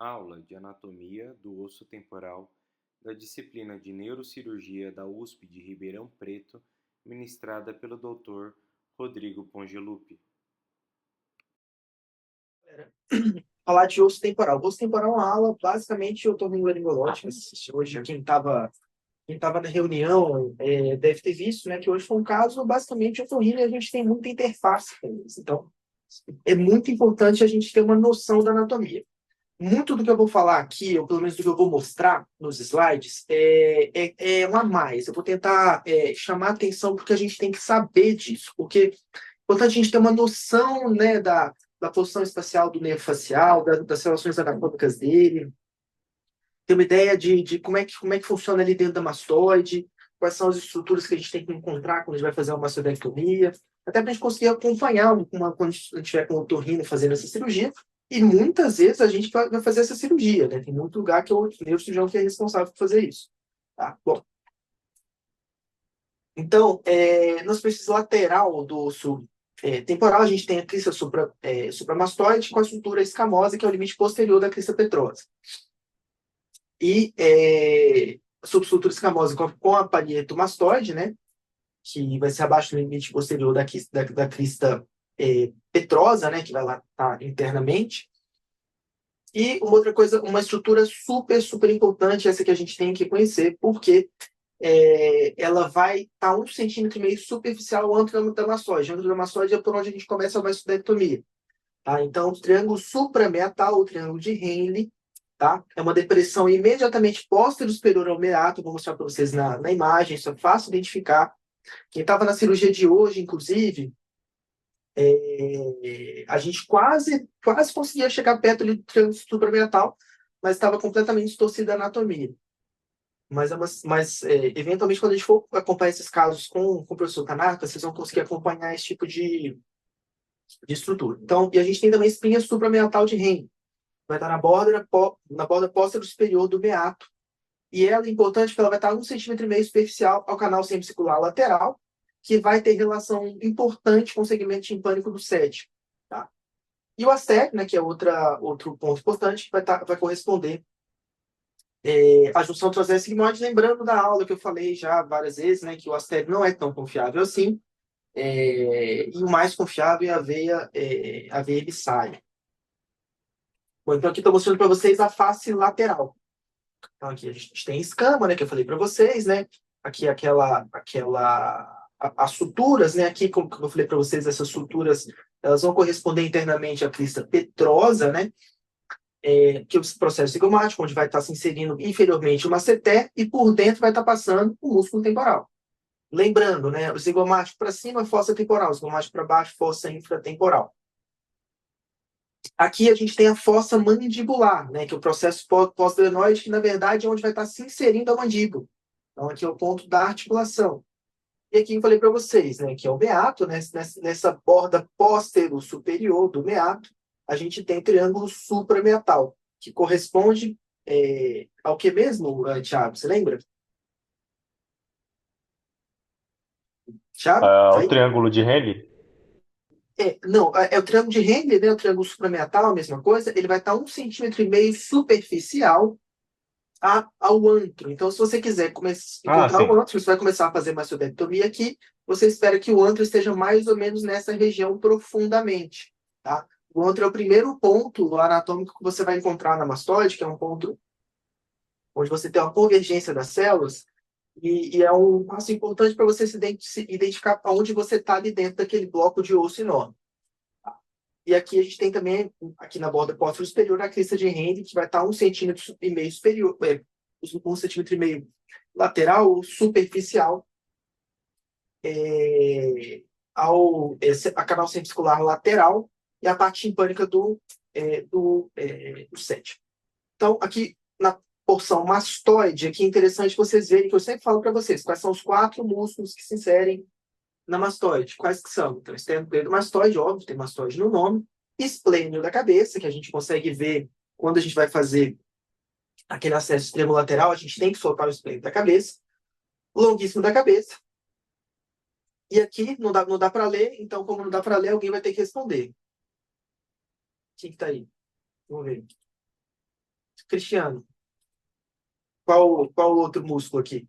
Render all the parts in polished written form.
Aula de Anatomia do Osso Temporal da disciplina de Neurocirurgia da USP de Ribeirão Preto, ministrada pelo Dr. Rodrigo Pongelupi. Falar de osso temporal. O osso temporal é uma aula basicamente otorrinolaringológica. Hoje, quem estava na reunião deve ter visto, né, que hoje foi um caso basicamente otorrino e a gente tem muita interface com eles. Então, é muito importante a gente ter uma noção da anatomia. Muito do que eu vou falar aqui, ou pelo menos do que eu vou mostrar nos slides, é um a mais. Eu vou tentar chamar a atenção porque a gente tem que saber disso. Porque é importante a gente ter uma noção, né, da posição espacial do nervo facial, das relações anatômicas dele, ter uma ideia de como é que funciona ali dentro da mastoide, quais são as estruturas que a gente tem que encontrar quando a gente vai fazer uma mastodectomia, até para a gente conseguir acompanhar quando a gente estiver com o otorrino fazendo essa cirurgia. E muitas vezes a gente vai fazer essa cirurgia, né? Tem muito lugar que é o neurocirurgião que é responsável por fazer isso. Tá? Bom, então, na superfície lateral do osso temporal, a gente tem a crista supramastoide com a estrutura escamosa, que é o limite posterior da crista petrosa. E a subestrutura escamosa com a parietomastoide, né? Que vai ser abaixo do limite posterior da crista petrosa, né? Que vai lá estar internamente. E uma outra coisa, uma estrutura super, super importante, essa que a gente tem que conhecer, porque ela vai estar 1,5 cm superficial ao ântero da mastoide. O ântero da mastoide é por onde a gente começa a mastodectomia. Tá? Então, o triângulo suprameatal, o triângulo de Henle, tá? É uma depressão imediatamente posterior ao meato. Vou mostrar para vocês na imagem, isso é fácil identificar. Quem estava na cirurgia de hoje, inclusive, a gente quase conseguia chegar perto ali do triângulo suprameatal, mas estava completamente distorcida a anatomia. Mas eventualmente, quando a gente for acompanhar esses casos com o professor Tanaka, vocês vão conseguir acompanhar esse tipo de estrutura. Então, e a gente tem também a espinha suprameatal de Henle, vai estar na borda posterior superior do meato. E ela é importante porque ela vai estar 1,5 cm superficial ao canal semicircular lateral, que vai ter relação importante com o segmento timpânico do sétimo. Tá? E o astério, né, que é outro ponto importante, vai corresponder à junção trocéus sigmoide, lembrando da aula que eu falei já várias vezes, né, que o astério não é tão confiável assim, e o mais confiável é a veia ibissária. Bom, então aqui estou mostrando para vocês a face lateral. Então aqui a gente tem escama, né, que eu falei para vocês, né? Aqui as suturas, né? Aqui, como eu falei para vocês, essas suturas elas vão corresponder internamente à crista petrosa, né? Que é o processo zigomático, onde vai estar se inserindo inferiormente o masseter e por dentro vai estar passando o músculo temporal. Lembrando, né? O zigomático para cima, fossa temporal, o zigomático para baixo, fossa infratemporal. Aqui a gente tem a fossa mandibular, né, que é o processo pós-adenoide, que na verdade é onde vai estar se inserindo a mandíbula. Então aqui é o ponto da articulação. E aqui eu falei para vocês, né, que é o meato, né, nessa borda póstero superior do meato, a gente tem triângulo suprameatal, que corresponde ao que mesmo, Thiago? Você lembra? Thiago? Tá O aí? triângulo de Henle? Não, é o triângulo de Henle, né, o triângulo suprameatal, a mesma coisa, ele vai estar 1,5 cm superficial ao antro. Então, se você quiser Ah, encontrar o sim. antro, você vai começar a fazer mastodectomia aqui, você espera que o antro esteja mais ou menos nessa região profundamente. Tá? O antro é o primeiro ponto anatômico que você vai encontrar na mastoide, que é um ponto onde você tem uma convergência das células, e é um passo importante para você se identificar onde você está ali dentro daquele bloco de osso enorme. E aqui a gente tem também, aqui na borda posterior superior, a crista de Henle, que vai estar 1,5 cm superior, 1,5 cm lateral, superficial, a canal semicircular lateral e a parte timpânica do sétimo. Então, aqui na porção mastoide, aqui é interessante vocês verem que eu sempre falo para vocês quais são os 4 músculos que se inserem na mastoide. Quais que são? Então, esternocleido mastoide, óbvio, tem mastoide no nome. Esplênio da cabeça, que a gente consegue ver quando a gente vai fazer aquele acesso extremo lateral, a gente tem que soltar o esplênio da cabeça. Longuíssimo da cabeça. E aqui não dá para ler, então, como não dá para ler, alguém vai ter que responder. Quem que tá aí? Vamos ver. Cristiano, qual outro músculo aqui?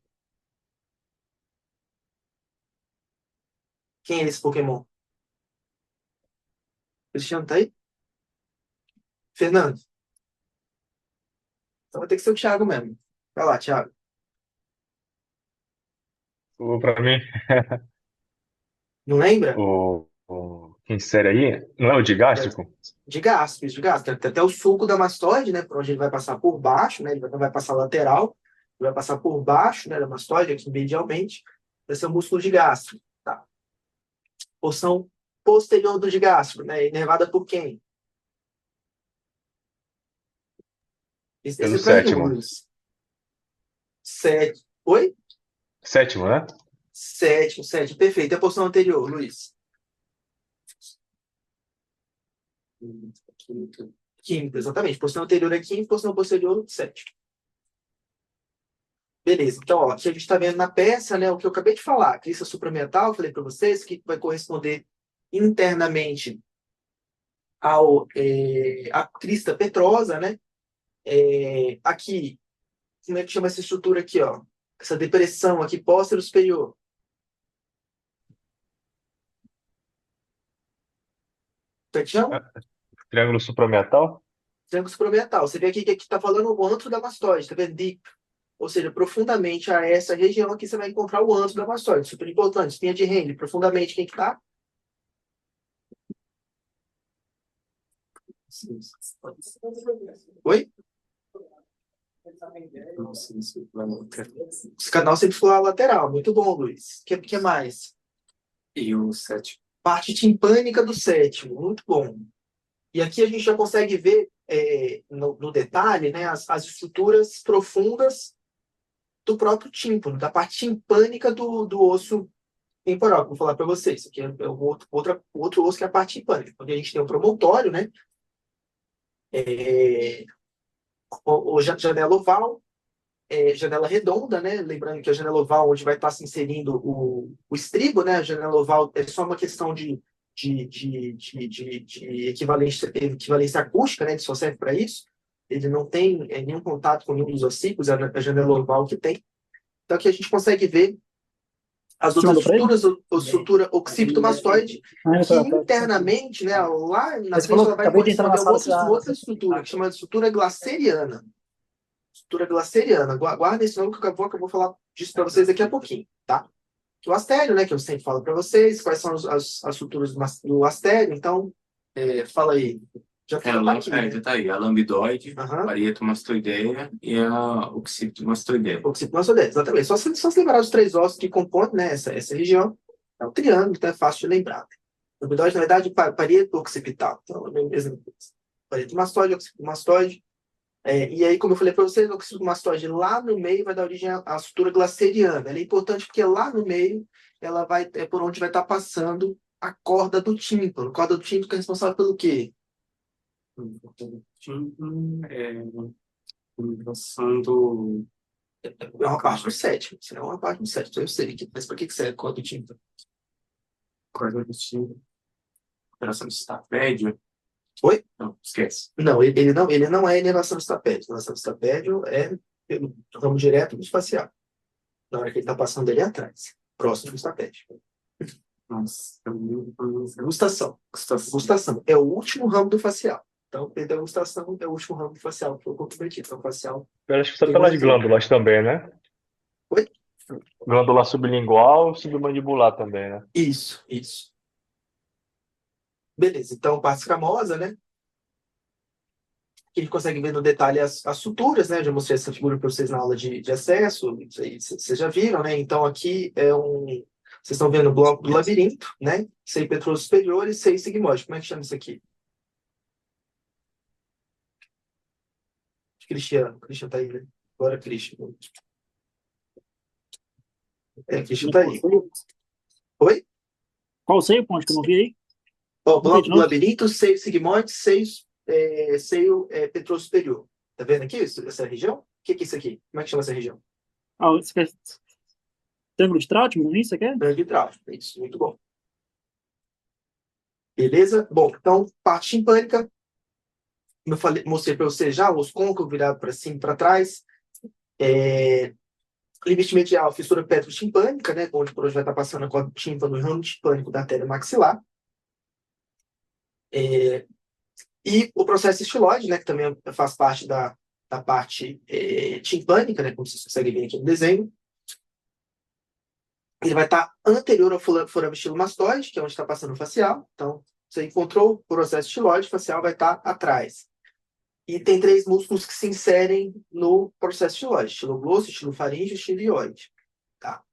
Quem é esse Pokémon? Cristiano tá aí? Fernando? Então vai ter que ser o Thiago mesmo. Vai lá, Thiago. Pra mim, Não lembra? quem série aí, não é o de É, gástrico? de gastro, isso, de gastro. Tem até o sulco da mastoide, né? Por onde ele vai passar por baixo, né? Ele não vai passar lateral, ele vai passar por baixo, né? Da mastoide, aqui medialmente. Vai ser o músculo de gastro. Tá? Porção posterior do gastro, né? Inervada por quem? Esse Pelo é para sétimo. Luiz. Sete. Oi? Sétimo, né? Sétimo, sétimo. Perfeito. E a porção anterior, Luiz? Quinto. Quinto, exatamente. Porção anterior é quinto, porção posterior, sétimo. Beleza. Então, ó, aqui a gente está vendo na peça, né, o que eu acabei de falar. Crista supramental, falei para vocês, que vai corresponder internamente à crista petrosa, né? Aqui, como é que chama essa estrutura aqui, ó? Essa depressão aqui, póstero superior. Como é que chama? Triângulo suprametal? Triângulo supramental. Você vê aqui que aqui está falando o antro da mastoide, tá vendo? Deep. Ou seja, profundamente a essa região aqui você vai encontrar o antro da mastoide. Super importante. Espinha de Henle, profundamente quem que tá? Oi? Esse canal sempre foi a lateral. Muito bom, Luiz. O que mais? E o sétimo. Parte timpânica do sétimo. Muito bom. E aqui a gente já consegue ver no detalhe, né, as estruturas profundas do próprio tímpano, da parte timpânica do osso temporal, que eu vou falar para vocês. Aqui é o outro osso que é a parte timpânica. Onde a gente tem o promontório, né? O janela oval, janela redonda, né? Lembrando que a janela oval, onde vai estar se inserindo o estribo, né? A janela oval é só uma questão de equivalência acústica, né? Ele só serve para isso. Ele não tem nenhum contato com nenhum dos ossículos, a janela oval que tem. Então aqui a gente consegue ver as outras estruturas, a estrutura occipitomastoide, que internamente, né, lá na frente, ela vai corresponder a outra estrutura, que chama de estrutura glaceriana. Estrutura glaceriana. Guarda esse nome que eu vou falar disso para vocês daqui a pouquinho, tá? O astério, né, que eu sempre falo para vocês, quais são as estruturas do astério, então, fala aí. Já tá aqui, né? Já tá aí. A lambidoide, a Aham. parietomastoideia e a occipitomastoideia. Occipitomastoidea, exatamente. Só se lembrar dos três ossos que compõem, né, essa região. É um triângulo, então é fácil de lembrar. Né? Lambidoide, na verdade, parieto occipital. Então, é a mesma coisa. Parietomastoide, occipitomastoide. E aí, como eu falei para vocês, o occipitomastoide lá no meio vai dar origem à estrutura glaceriana. Ela é importante porque lá no meio é por onde vai estar passando a corda do tímpano. Corda do tímpano que é responsável pelo quê? Passando. É uma parte do sétimo. Isso não é uma parte do sétimo. Então eu sei que, mas para que serve a corda do tímpano? Corda do tímpano. Operação de estapédio. Oi? Não, esquece. Não, ele não é inervação do estapédio. Inervação do estapédio é pelo ramo direto do facial. Na hora que ele está passando ali atrás, próximo do estapédio. Nossa, Gustação. Gustação. É o último ramo do facial. Então, a gustação é o último ramo do facial, que foi comprometido. Então, facial. Eu acho que só pelas glândulas também, né? Oi? Glândula sublingual e submandibular também, né? Isso. Beleza. Então, parte escamosa, né? Que a gente consegue ver no detalhe as suturas, né? Eu já mostrei essa figura para vocês na aula de acesso. Isso aí vocês já viram, né? Então, aqui vocês estão vendo o bloco do labirinto, né? 6 petroso superior e 6 sigmoide. Como é que chama isso aqui? Cristiano. Cristiano tá aí, né? Agora, Cristiano. Cristiano tá aí. Oi? Qual o seio, Ponte, que eu não vi aí? Ó, bloco do labirinto, seio sigmoide, seio petroso superior. Tá vendo aqui essa região? O que é isso aqui? Como é que chama essa região? Você quer triângulo de Trátimo, não é isso que você quer? Triângulo de Trátimo. Isso, muito bom. Beleza? Bom, então, parte timpânica. mostrei para você já, os côncavos virados para cima e para trás. Limite medial, fissura petro-timpânica, né, onde por hoje vai estar passando a corda tímpano e ramo timpânico da artéria maxilar. E o processo estiloide, né, que também faz parte da parte timpânica, né, como vocês conseguem ver aqui no desenho. Ele vai estar anterior ao forame estilomastoide, que é onde está passando o facial. Então, você encontrou o processo estiloide, facial vai estar atrás. E tem 3 músculos que se inserem no processo estiloide: estiloglosso, estilofaríngeo e estiloide. Tá?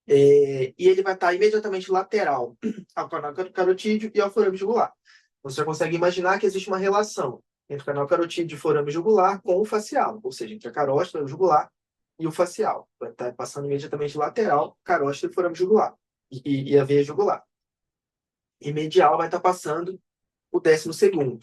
E ele vai estar imediatamente lateral ao canal carotídeo e ao forame jugular. Você já consegue imaginar que existe uma relação entre o canal carotídeo e o forame jugular com o facial, ou seja, entre a carótida, o jugular e o facial. Vai estar passando imediatamente lateral, carótida e forame jugular, e a veia jugular. E medial vai estar passando o 12º.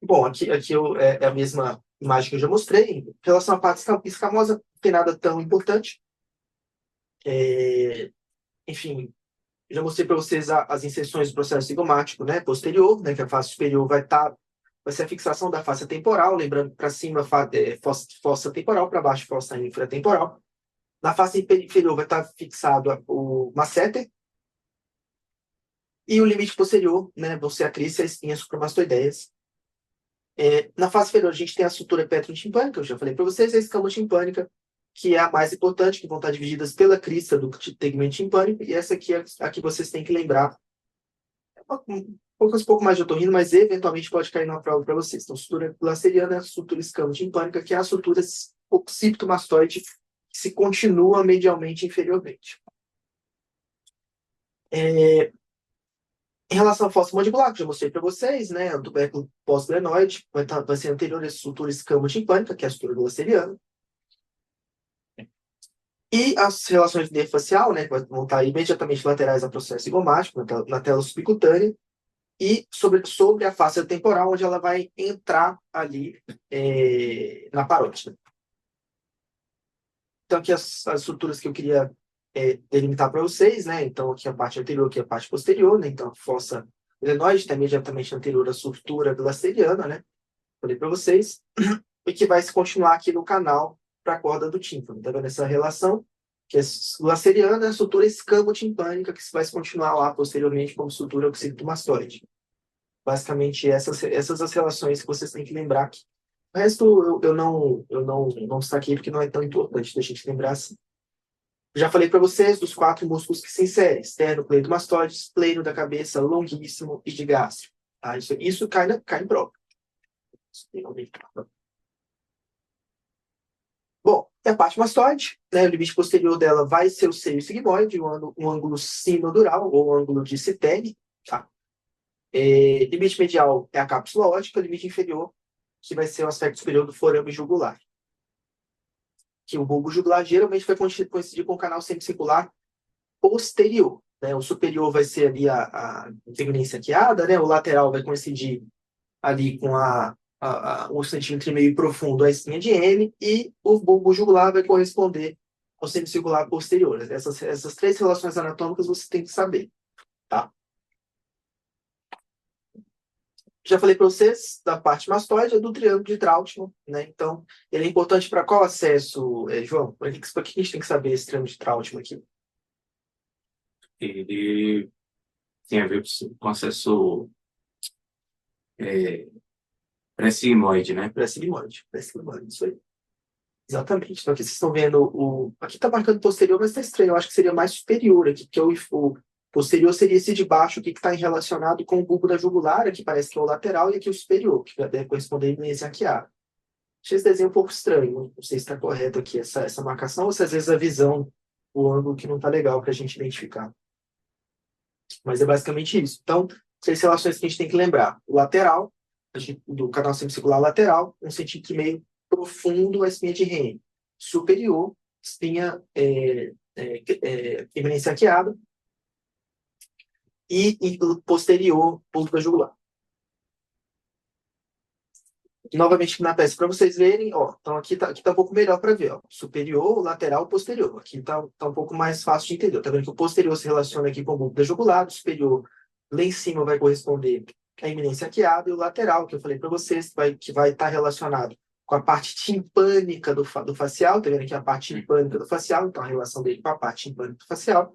Bom, aqui é a mesma imagem que eu já mostrei. Em relação à parte escamosa, não tem nada tão importante. Enfim, já mostrei para vocês as inserções do processo zigomático, né, posterior, né, que a face superior vai ser a fixação da face temporal, lembrando para cima fossa temporal, para baixo fossa infratemporal. Na face inferior vai estar fixado o masseter. E o limite posterior, né, vão ser a crícia e as espinhas supramastoideias. Na face inferior, a gente tem a sutura petrotimpânica, eu já falei para vocês, a escama timpânica, que é a mais importante, que vão estar divididas pela crista do tegmento timpânico, e essa aqui é a que vocês têm que lembrar. Um pouco mais de otorrino, mas eventualmente pode cair na prova para vocês. Então, sutura glaceriana é a sutura escama timpânica, que é a sutura occipitomastoide, que se continua medialmente e inferiormente. Em relação à fossa mandibular, que eu já mostrei para vocês, né, o tubérculo pós-glenoide vai ser anterior à sutura escamo-timpânica, que é a sutura glaceriana. E as relações de nervo facial, né, que vão estar imediatamente laterais ao processo zigomático, na tela subcutânea, e sobre a face temporal, onde ela vai entrar ali na parótida. Então, aqui as estruturas que eu queria delimitar para vocês, né? Então, aqui a parte anterior, aqui a parte posterior, né? Então, a fossa glenoide está imediatamente anterior à sutura glaceriana, né? Falei para vocês. E que vai se continuar aqui no canal para a corda do tímpano. Tá vendo essa relação? Que é glaceriana, a sutura escamo-timpânica, que vai se continuar lá posteriormente como sutura occipitomastoide. Basicamente, essas as relações que vocês têm que lembrar aqui. O resto eu não destaquei porque não é tão importante da gente lembrar assim. Já falei para vocês dos 4 músculos que se inserem: esternocleidomastoide, esplênio da cabeça, longuíssimo e digástrio. Tá? Isso cai em prova. Bom, é a parte mastoide, né? O limite posterior dela vai ser o seio sigmoide, um ângulo sinodural ou ângulo de Citeg. Tá? Limite medial é a cápsula ótica, limite inferior, que vai ser o aspecto superior do forame jugular. Que o bulbo jugular geralmente vai coincidir com o canal semicircular posterior. Né? O superior vai ser ali a eminência arqueada, né? O lateral vai coincidir ali com um centímetro e meio profundo a espinha de M, e o bulbo jugular vai corresponder ao semicircular posterior. Essas 3 relações anatômicas você tem que saber. Tá? Já falei para vocês da parte mastoide, é do triângulo de Trautmann, né? Então, ele é importante para qual acesso, João? Para que a gente tem que saber esse triângulo de Trautmann aqui? Ele tem a ver com acesso pré-sigmoide, né? Pré-sigmoide, isso aí. Exatamente. Então, aqui vocês estão vendo aqui está marcando posterior, mas está estranho. Eu acho que seria mais superior aqui, porque o posterior seria esse de baixo aqui, que está relacionado com o bulbo da jugular, aqui parece que é o lateral, e aqui o superior, que deve corresponder à eminência arqueada. Achei esse desenho um pouco estranho. Não sei se está correto aqui essa marcação, ou se às vezes a visão, o ângulo que não está legal para a gente identificar. Mas é basicamente isso. Então, 3 relações que a gente tem que lembrar. O lateral, do canal semicircular lateral, 1,5 centímetro profundo a espinha de Henle. Superior, espinha eminência arqueada. E posterior, bulbo da jugular. Novamente na peça, para vocês verem, ó, então aqui tá um pouco melhor para ver, ó, superior, lateral, posterior. Aqui tá um pouco mais fácil de entender. Tá vendo que o posterior se relaciona aqui com o bulbo da jugular, o superior Lá em cima vai corresponder a eminência arqueada, e o lateral, que eu falei para vocês, que vai estar relacionado com a parte timpânica do facial, tá vendo aqui a parte timpânica do facial, então a relação dele com a parte timpânica do facial.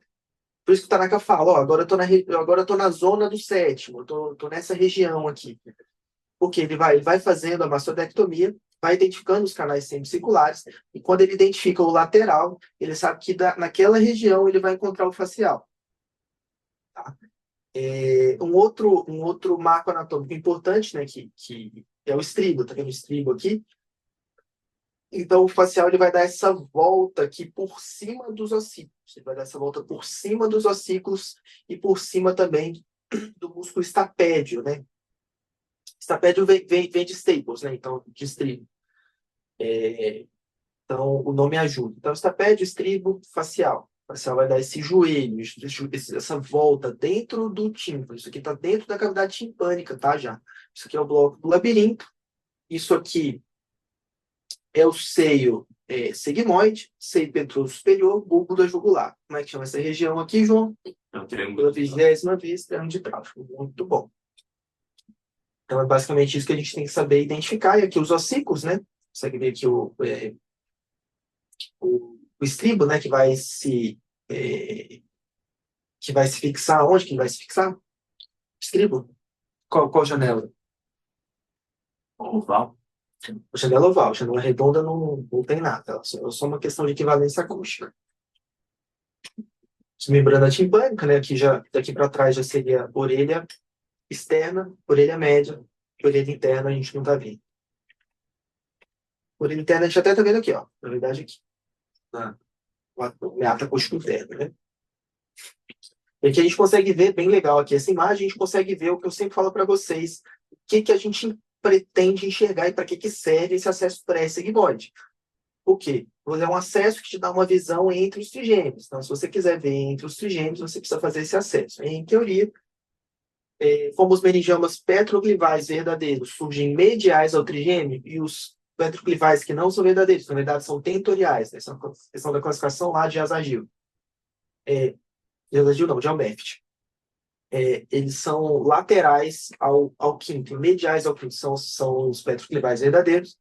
Por isso que o Tanaka fala, ó, agora eu tô na zona do sétimo, eu tô nessa região aqui. Porque ele vai fazendo a mastodectomia, vai identificando os canais semicirculares, e quando ele identifica o lateral, ele sabe que naquela região ele vai encontrar o facial. Tá? Um outro marco anatômico importante, né, que é o estribo, tá vendo o estribo aqui? Então, o facial ele vai dar essa volta aqui por cima dos ossículos. Ele vai dar essa volta por cima dos ossículos e por cima também do músculo estapédio, né? Estapédio vem de staples, né? Então, de estribo. Então, o nome ajuda. Então, estapédio, estribo, facial. O facial vai dar esse joelho, essa volta dentro do tímpano. Isso aqui está dentro da cavidade timpânica, tá? Já. Isso aqui é o bloco do labirinto. Isso aqui é o seio sigmoide, seio petroso superior, bulbo da jugular. Como é que chama essa região aqui, João? Pela 20ª vez, triângulo de tráfego. Muito bom. Então, é basicamente isso que a gente tem que saber identificar. E aqui os ossículos, né? Consegue ver aqui o estribo, né? Que vai se fixar. Onde que ele vai se fixar? Estribo? Qual janela? Oval. Janela oval. Janela redonda não tem nada. É só uma questão de equivalência acústica. Membrana timpânica, né? Aqui daqui para trás já seria orelha externa, orelha média, orelha interna a gente não está vendo. Orelha interna a gente até está vendo aqui, ó. Na verdade, aqui. Na meata acústica interna, né? E aqui a gente consegue ver, bem legal aqui, essa imagem, a gente consegue ver o que eu sempre falo para vocês, o que a gente pretende enxergar e para que serve esse acesso pré-sigmoide. O quê? É um acesso que te dá uma visão entre os trigêmeos. Então, se você quiser ver entre os trigêmeos, você precisa fazer esse acesso. Em teoria, como os meningiomas petroglifais verdadeiros surgem mediais ao trigêmeo e os petroglifais que não são verdadeiros, na verdade são tentoriais, né? Essa é uma questão da classificação lá de Asagil. De Asagil não, de Almeft. Eles são laterais ao quinto, mediais ao quinto, são os petroglifais verdadeiros,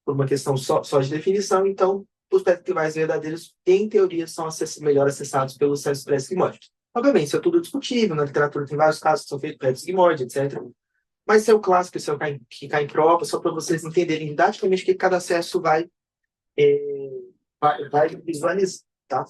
por uma questão só de definição. Então, os petroglifais verdadeiros, em teoria, são melhor acessados pelos acessos pré-sigmoides. Obviamente, isso é tudo discutível, na literatura tem vários casos que são feitos pré-sigmoide, etc. Mas isso é o clássico, isso é o que cai em prova, só para vocês entenderem didaticamente que cada acesso vai visualizar, tá?